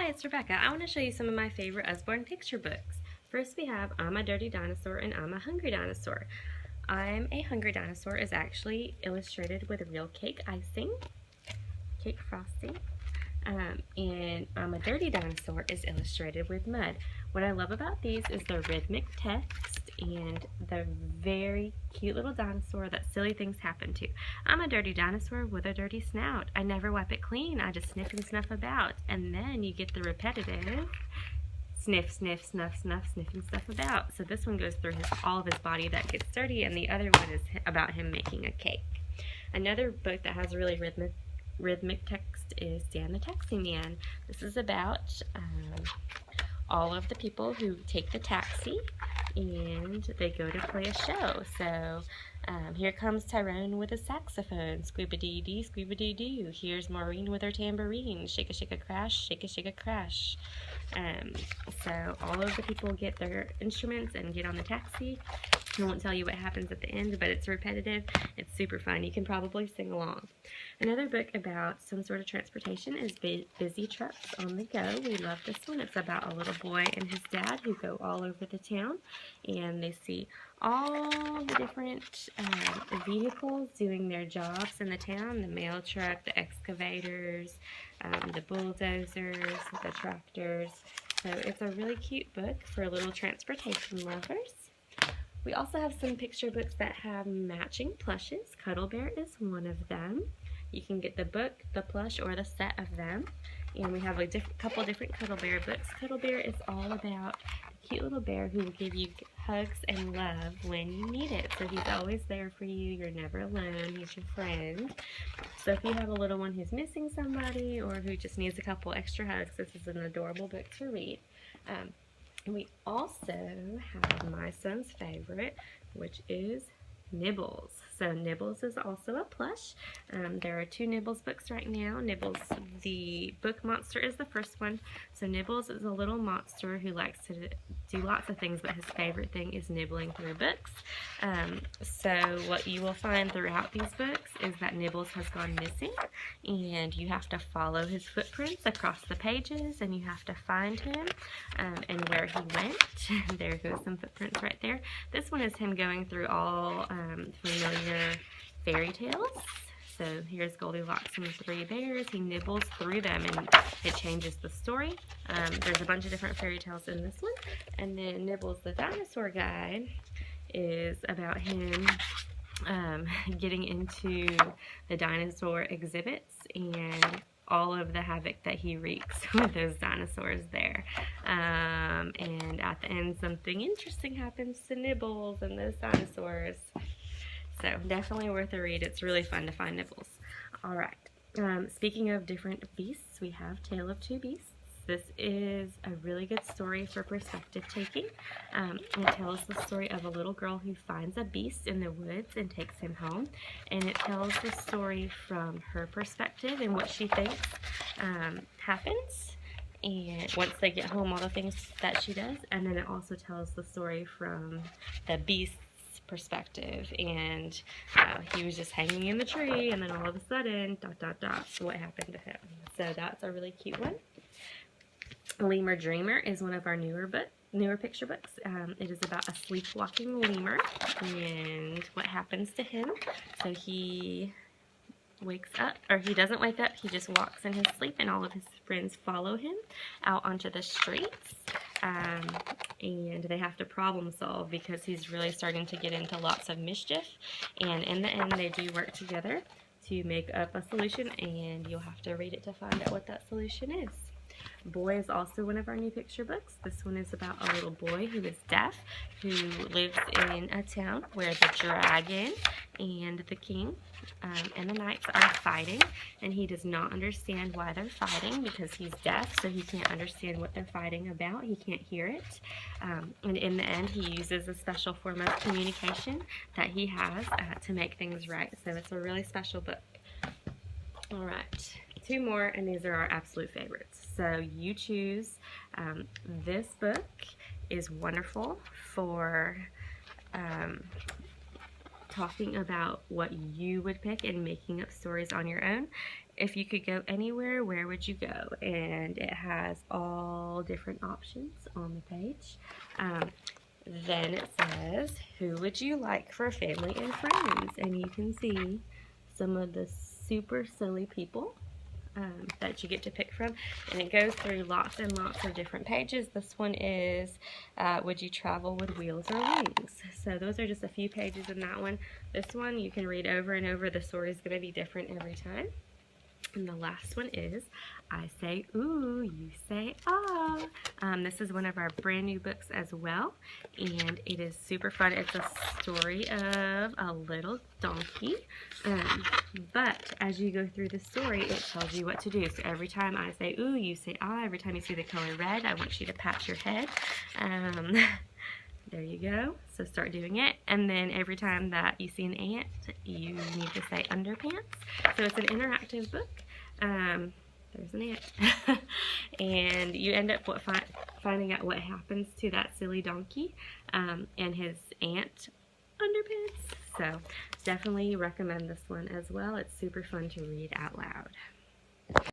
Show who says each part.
Speaker 1: Hi, it's Rebecca. I want to show you some of my favorite Usborne picture books. First we have I'm a Dirty Dinosaur and I'm a Hungry Dinosaur. I'm a Hungry Dinosaur is actually illustrated with real cake icing, cake frosting, and I'm a Dirty Dinosaur is illustrated with mud. What I love about these is the rhythmic text and the very cute little dinosaur that silly things happen to. I'm a dirty dinosaur with a dirty snout. I never wipe it clean, I just sniff and snuff about. And then you get the repetitive sniff, sniff, snuff, snuff, sniffing stuff about. So this one goes through all of his body that gets dirty, and the other one is about him making a cake. Another book that has a really rhythmic text is Dan the Taxi Man. This is about all of the people who take the taxi and they go to play a show. So here comes Tyrone with a saxophone, squibba-dee-dee, squibba-dee-doo. Here's Maureen with her tambourine, shake a crash, shake a crash. So all of the people get their instruments and get on the taxi. I won't tell you what happens at the end, but it's repetitive. It's super fun. You can probably sing along. Another book about some sort of transportation is Busy Trucks on the Go. We love this one. It's about a little boy and his dad who go all over the town, and they see all the different vehicles doing their jobs in the town, the mail truck, the excavators, the bulldozers, the tractors. So it's a really cute book for little transportation lovers. We also have some picture books that have matching plushes. Cuddle Bear is one of them. You can get the book, the plush, or the set of them. And we have a couple different Cuddle Bear books. Cuddle Bear is all about a cute little bear who will give you hugs and love when you need it. So he's always there for you. You're never alone. He's your friend. So if you have a little one who's missing somebody or who just needs a couple extra hugs, this is an adorable book to read. We also have my son's favorite, which is Nibbles. So Nibbles is also a plush. There are two Nibbles books right now. Nibbles, the book monster, is the first one. So Nibbles is a little monster who likes to do lots of things, but his favorite thing is nibbling through books. So what you will find throughout these books is that Nibbles has gone missing, and you have to follow his footprints across the pages, and you have to find him and where he went. There goes some footprints right there. This one is him going through all familiar fairy tales. So here's Goldilocks and the Three Bears. He nibbles through them and it changes the story. There's a bunch of different fairy tales in this one. And then Nibbles the Dinosaur Guide is about him getting into the dinosaur exhibits and all of the havoc that he wreaks with those dinosaurs there. And at the end, something interesting happens to Nibbles and those dinosaurs. So definitely worth a read. It's really fun to find Nibbles. Alright, speaking of different beasts, we have Tale of Two Beasts. This is a really good story for perspective taking. It tells the story of a little girl who finds a beast in the woods and takes him home. And it tells the story from her perspective and what she thinks happens. And once they get home, all the things that she does. And then it also tells the story from the beast's perspective, and he was just hanging in the tree, and then all of a sudden, ... so what happened to him. So that's a really cute one. Lemur Dreamer is one of our newer picture books. It is about a sleepwalking lemur and what happens to him. So he wakes up, or he doesn't wake up, he just walks in his sleep, and all of his friends follow him out onto the streets. And they have to problem solve because he's really starting to get into lots of mischief, and in the end they do work together to make up a solution, and you'll have to read it to find out what that solution is. Boy is also one of our new picture books. This one is about a little boy who is deaf, who lives in a town where the dragon and the king and the knights are fighting, and he does not understand why they're fighting because he's deaf, so he can't understand what they're fighting about. He can't hear it. And in the end, he uses a special form of communication that he has to make things right. So it's a really special book. All right. Two more, and these are our absolute favorites. So you choose. This book is wonderful for talking about what you would pick and making up stories on your own. if you could go anywhere, where would you go? And it has all different options on the page. Then it says, who would you like for family and friends? And you can see some of the super silly people that you get to pick from, and it goes through lots and lots of different pages. This one is would you travel with wheels or wings? So those are just a few pages in that one. This one you can read over and over. The story is going to be different every time. And the last one is I say ooh, you say ah. This is one of our brand new books as well, and it is super fun. It's a story of a little donkey, but as you go through the story, it tells you what to do. So every time I say ooh, you say ah. Every time you see the color red, I want you to pat your head. There you go. So start doing it. And then every time that you see an ant, you need to say underpants. So it's an interactive book. There's an ant. And you end up finding out what happens to that silly donkey and his ant underpants. So definitely recommend this one as well. It's super fun to read out loud.